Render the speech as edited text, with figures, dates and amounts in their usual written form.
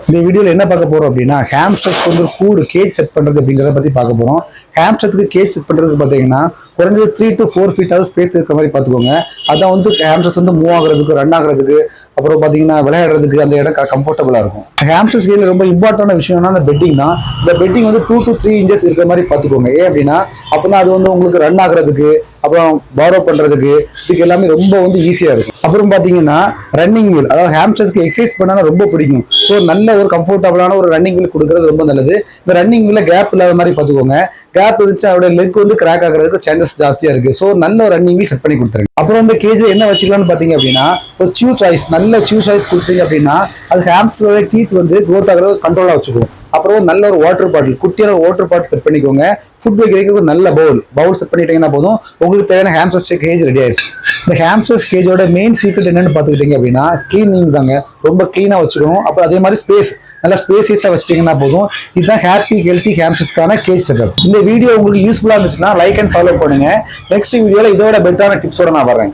இந்த வீடியோவில் என்ன பார்க்க போறோம் அப்படின்னா ஹாம்ஸ்டர்ஸ்க்கு வந்து கூடு கேஜ் செட் பண்றது அப்படிங்கிறத பத்தி பார்க்க போறோம். ஹாம்ஸ்டருக்கு கேஜ் செட் பண்றதுக்கு பார்த்தீங்கன்னா குறைஞ்சது 3 to 4 feet ஸ்பேஸ் இருக்கிற மாதிரி பார்த்துக்கோங்க. அதான் வந்து ஹாம்ஸ்டர்ஸ் வந்து மூவ் ஆகுறதுக்கு, ரன் ஆகுறதுக்கு, அப்புறம் பார்த்தீங்கன்னா விளையாடுறதுக்கு அந்த இடம் கம்ஃபர்டபுளா இருக்கும். ஹாம்ஸ்டர்ஸ் கேஜ்ல ரொம்ப இம்பார்ட்டன்டான விஷயம்னா அந்த பெட்டிங் தான். இந்த பெட்டிங் வந்து 2 to 3 inches இருக்கிற மாதிரி பார்த்துக்கோங்க. ஏன் அப்படின்னா அப்பதான் அது வந்து உங்களுக்கு ரன் ஆகுறதுக்கு, அப்புறம் பாரோ பண்றதுக்கு, இதுக்கு எல்லாமே ரொம்ப வந்து ஈஸியா இருக்கும். அப்புறம் பாத்தீங்கன்னா ரன்னிங் வீல், அதாவது ஹாம்ஸ்டர்ஸ்க்கு எக்ஸசைஸ் பண்ணா ரொம்ப பிடிக்கும். ஸோ நல்ல ஒரு கம்ஃபர்டபுளான ஒரு ரன்னிங் வீல் கொடுக்கறது ரொம்ப நல்லது. இந்த ரன்னிங் வீல்ல கேப் இல்லாத மாதிரி பார்த்துக்கோங்க. கேப் இருந்துச்சு அவருடைய லெக் வந்து கிராக் ஆகிறதுக்கு சான்சஸ் ஜாஸ்தியா இருக்கு. ஸோ நல்ல ஒரு ரன்னிங் வீல் செட் பண்ணி கொடுத்துருங்க. அப்புறம் இந்த கேஜ்ல என்ன வச்சுக்கலாம்னு பாத்தீங்க அப்படின்னா ஒரு சியூ சாய்ஸ், நல்ல சியூ சாய்ஸ் கொடுத்தீங்க அப்படின்னா அது ஹாம்ஸ்டரோட டீத் வந்து க்ரோத் ஆகிறது கண்ட்ரோலா வச்சுக்கும். அப்புறம் நல்ல ஒரு வாட்டர் பாட்டில், குட்டியான வாட்டர் பாட்டில் செட் பண்ணிக்கோங்க. ஃபுட் வைக்கிறதுக்கு நல்ல பவுல் செட் பண்ணிட்டீங்கன்னா போதும், உங்களுக்கு தேவையான ஹாம்ஸ்டர் கேஜ் ரெடி ஆயிடுச்சு. இந்த ஹாம்ஸ்டர் கேஜோட மெயின் சீக்ரெட் என்னன்னு பார்த்துக்கிட்டீங்க அப்படின்னா கிளீனிங் தாங்க. ரொம்ப கிளீனாக வச்சுக்கணும். அப்புறம் அதே மாதிரி நல்லா ஸ்பேசியஸாக வச்சுட்டீங்கன்னா போதும். இதுதான் ஹாப்பி ஹெல்த்தி ஹாம்ஸ்டர்ஸ்க்கான கேஜ் செட்டப். இந்த வீடியோ உங்களுக்கு யூஸ்ஃபுல்லாக இருந்துச்சுன்னா லைக் அண்ட் ஃபாலோ பண்ணுங்க. நெக்ஸ்ட் வீடியோவில் இதோட பெட்டரான டிப்ஸோட நான் வரேன்.